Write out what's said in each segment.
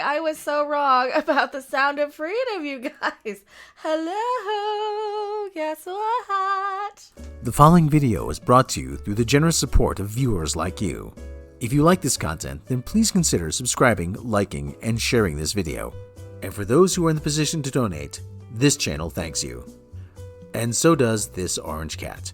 I was so wrong about the sound of freedom, you guys. Hello, guess what? The following video is brought to you through the generous support of viewers like you. If you like this content, then please consider subscribing, liking, and sharing this video. And for those who are in the position to donate, this channel thanks you. And so does this orange cat.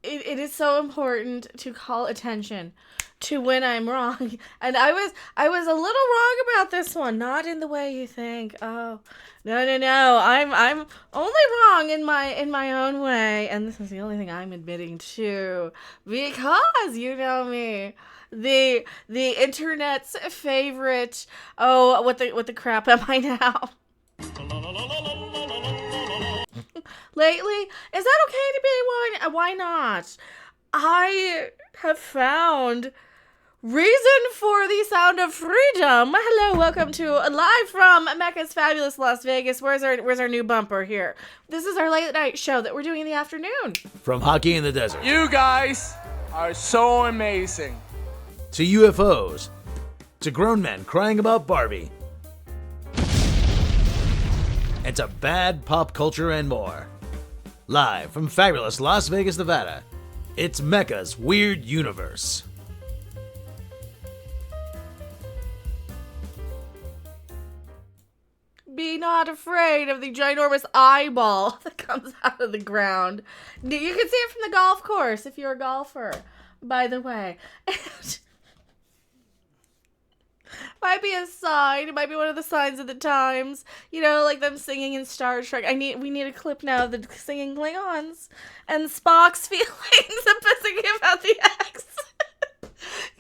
It is so important to call attention to when I'm wrong. And I was a little wrong about this one, not in the way you think. Oh, no. I'm only wrong in my own way, and this is the only thing I'm admitting to, because you know me. The internet's favorite, oh, what the crap am I now? Lately, is that okay to be one? Why not? I have found reason for the sound of freedom. Hello, welcome to live from Mecca's fabulous Las Vegas. Where's our new bumper here? This is our late night show that we're doing in the afternoon. From hockey in the desert You guys are so amazing. to UFOs to grown men crying about Barbie and to bad pop culture and more. Live from fabulous Las Vegas, Nevada, it's Mecca's Weird Universe. Be not afraid of the ginormous eyeball that comes out of the ground. You can see it from the golf course if you're a golfer, by the way. And might be a sign. It might be one of the signs of the times. You know, like them singing in Star Trek. We need a clip now of the singing Klingons and Spock's feelings of thinking about the X.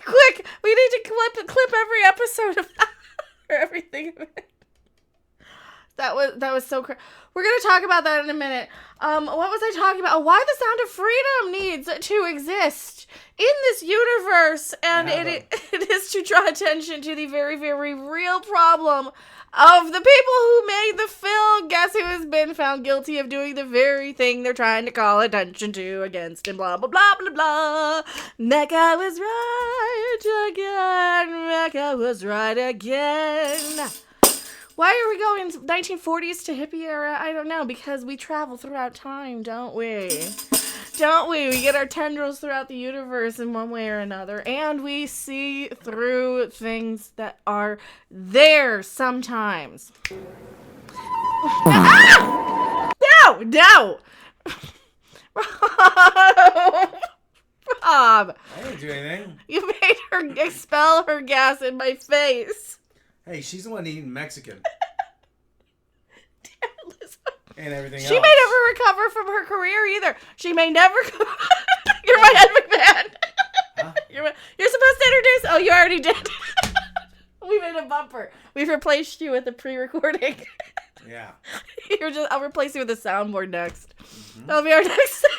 Quick, we need to clip every episode of that or everything of it. That was so crazy. We're going to talk about that in a minute. What was I talking about? Oh, why the sound of freedom needs to exist in this universe. And it is to draw attention to the very, very real problem of the people who made the film. Guess who has been found guilty of doing the very thing they're trying to call attention to against him. Blah, blah, blah, blah, blah. Mecca was right again. Mecca was right again. Why are we going 1940s to hippie era? I don't know, because we travel throughout time, don't we? Don't we? We get our tendrils throughout the universe in one way or another, and we see through things that are there sometimes. Ah! No! Rob! I didn't do anything. You made her expel her gas in my face. Hey, she's the one eating Mexican. Damn it, Liz. And everything She may never recover from her career either. She may never. You're my Ed McMahon. Huh? You're supposed to introduce. Oh, you already did. We made a bumper. We've replaced you with a pre-recording. Yeah. I'll replace you with a soundboard next. That'll be our next thing.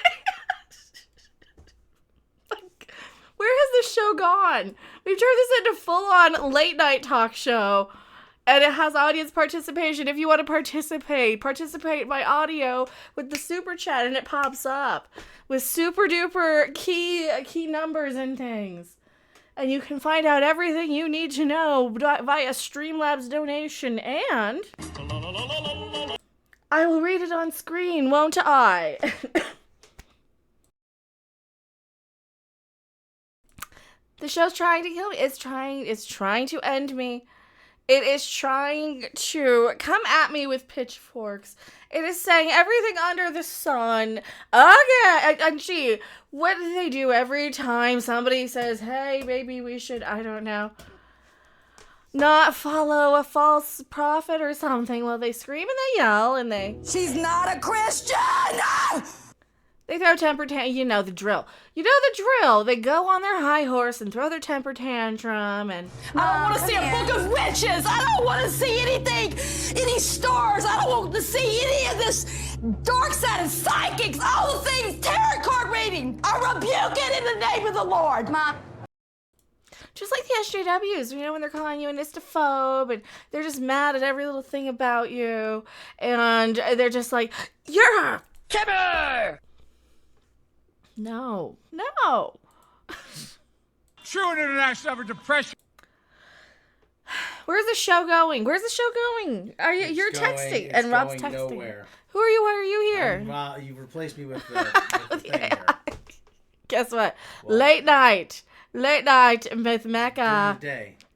Where has this show gone? We've turned this into full-on late-night talk show, and it has audience participation. If you want to participate by audio with the super chat, and it pops up with super-duper key numbers and things. And you can find out everything you need to know via Streamlabs donation, and I will read it on screen, won't I? The show's trying to kill me. It's trying to end me. It is trying to come at me with pitchforks. It is saying everything under the sun. Okay. And gee, what do they do every time somebody says, hey, maybe we should, I don't know, not follow a false prophet or something? Well, they scream and they yell and She's not a Christian! they throw temper tantrum. You know the drill. They go on their high horse and throw their temper tantrum and... I don't want to see a book of witches! I don't want to see anything! Any stars! I don't want to see any of this dark side of psychics! All the things! Tarot card reading! I rebuke it in the name of the Lord! Mom. Just like the SJWs, when they're calling you an istophobe and they're just mad at every little thing about you. And they're just like, you're a kibber! No. true international effort to pressure. Where's the show going? Where's the show going? You're texting and Rob's texting. Nowhere. Who are you? Why are you here? You've replaced me with the thing here. Guess what? Late night with Mecca.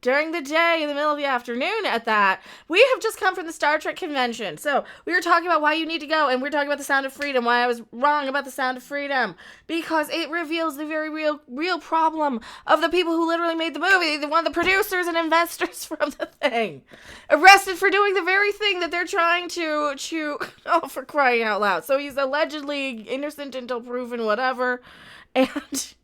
During the day, in the middle of the afternoon at that. We have just come from the Star Trek convention. So we were talking about why you need to go, and we're talking about the Sound of Freedom, why I was wrong about the Sound of Freedom. Because it reveals the very real problem of the people who literally made the movie, one of the producers and investors from the thing. Arrested for doing the very thing that they're trying to oh, for crying out loud. So he's allegedly innocent until proven whatever. And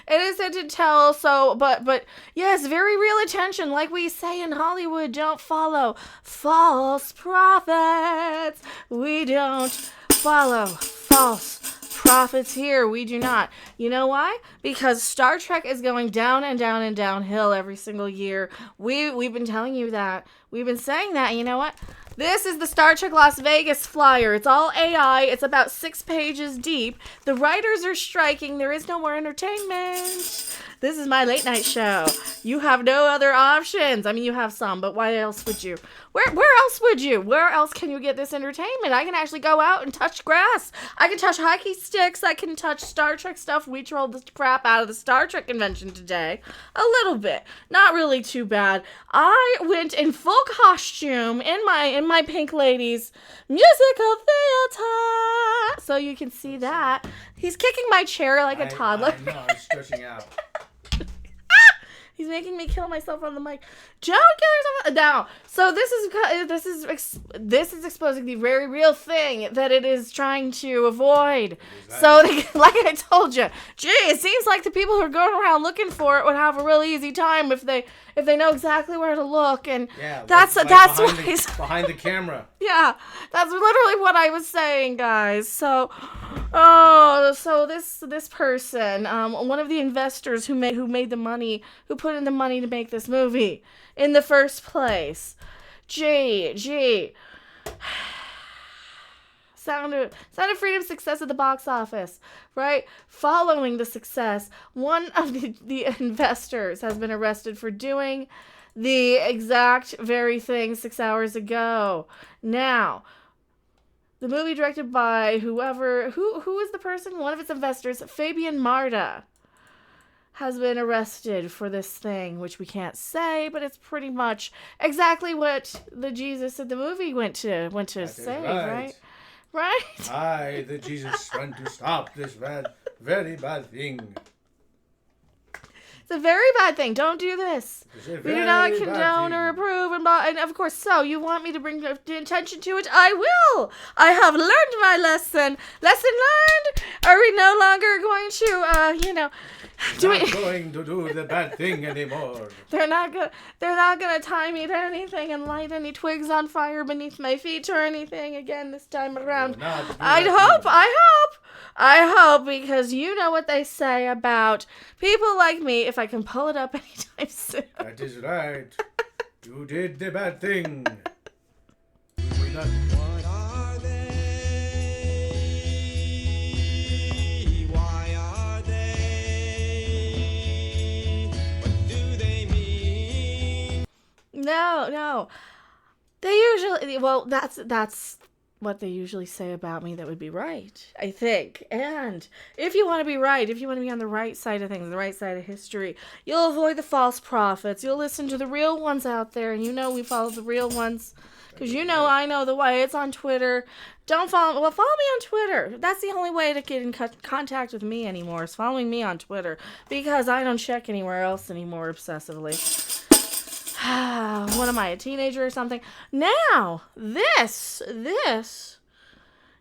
innocent until but yes, very real attention. Like we say in Hollywood, don't follow false prophets. We don't follow false prophets here. We do not. You know why? Because Star Trek is going down and down and downhill every single year. We've been telling you that. We've been saying that. You know what? This is the Star Trek Las Vegas flyer. It's all AI. It's about 6 pages deep. The writers are striking. There is no more entertainment. This is my late night show. You have no other options. I mean, you have some, but why else would you? Where else would you? Where else can you get this entertainment? I can actually go out and touch grass. I can touch hockey sticks. I can touch Star Trek stuff. We trolled the crap out of the Star Trek convention today. A little bit. Not really too bad. I went in full costume in my Pink Ladies musical theater. So you can see that. He's kicking my chair like a toddler. I know, I'm stretching out. He's making me kill myself on the mic. Don't kill yourself now. So this is exposing the very real thing that it is trying to avoid. So like I told you, it seems like the people who are going around looking for it would have a real easy time if they know exactly where to look. And that's behind the camera. Yeah, that's literally what I was saying, guys. So, so this person, one of the investors who made the money, who put in the money to make this movie in the first place. Sound of Freedom's success at the box office, right? Following the success, one of the investors has been arrested for doing the exact very thing 6 hours ago. Now, the movie directed by who is the person? One of its investors, Fabian Marta, has been arrested for this thing, which we can't say, but it's pretty much exactly what the Jesus of the movie went to say, right? Right? I, the Jesus, want to stop this very bad thing. It's a very bad thing. Don't do this. We do not condone or approve. And of course, so you want me to bring attention to it? I will. I have learned my lesson. Lesson learned. Are we no longer going to, going to do the bad thing anymore. They're not gonna tie me to anything and light any twigs on fire beneath my feet or anything again this time around. I hope, because you know what they say about people like me, if I can pull it up anytime soon. That is right. You did the bad thing. What are they? Why are they? What do they mean? No. They usually, that's what they usually say about me that would be right, I think. And if you want to be right, if you want to be on the right side of things, the right side of history, you'll avoid the false prophets. You'll listen to the real ones out there, and we follow the real ones. Because I know the way. It's on Twitter. Don't follow me. Well, follow me on Twitter. That's the only way to get in contact with me anymore, is following me on Twitter. Because I don't check anywhere else anymore obsessively. What am I, a teenager or something? Now, this is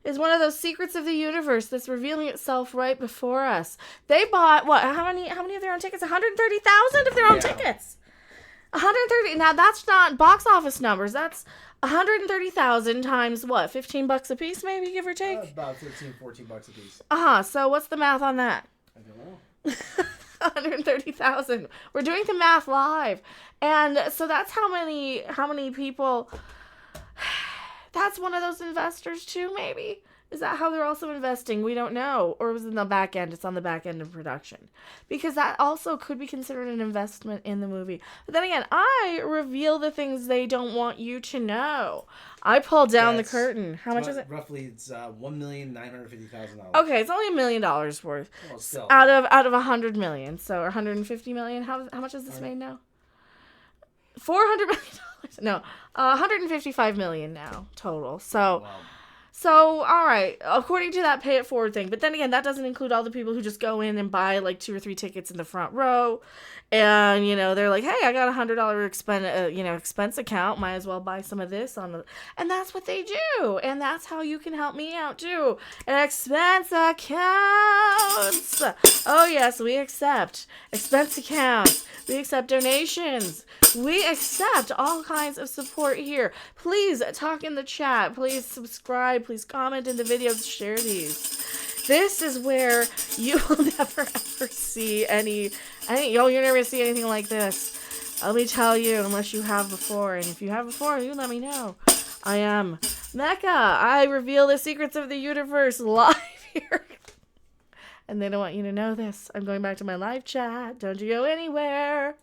one of those secrets of the universe that's revealing itself right before us. They bought, how many of their own tickets? 130,000 of their own tickets. 130. Now, that's not box office numbers. That's 130,000 times what? $15 a piece, maybe, give or take? About $13, $14 a piece. So what's the math on that? I don't know. 130,000. We're doing the math live. And so that's how many people. That's one of those investors too, maybe. Is that how they're also investing? We don't know. Or was it in the back end? It's on the back end of production. Because that also could be considered an investment in the movie. But then again, I reveal the things they don't want you to know. I pull down the curtain. How much is it? Roughly, it's $1,950,000. Okay, it's only $1 million worth. Well, still. Out of 100 million. So 150 million. How much is this made now? $400 million. No, 155 million now total. So. Wow. So, all right, according to that pay it forward thing. But then again, that doesn't include all the people who just go in and buy like 2 or 3 tickets in the front row. And, you know, they're like, hey, I got a $100 expense account. Might as well buy some of this on the. And that's what they do. And that's how you can help me out too. Expense accounts. Oh, yes, we accept expense accounts. We accept donations. We accept all kinds of support here. Please talk in the chat. Please subscribe. Please comment in the videos. Share these. This is where you will never ever see you're never gonna see anything like this. Let me tell you, unless you have before. And if you have before, you let me know. I am Mecca. I reveal the secrets of the universe live here. And they don't want you to know this. I'm going back to my live chat. Don't you go anywhere.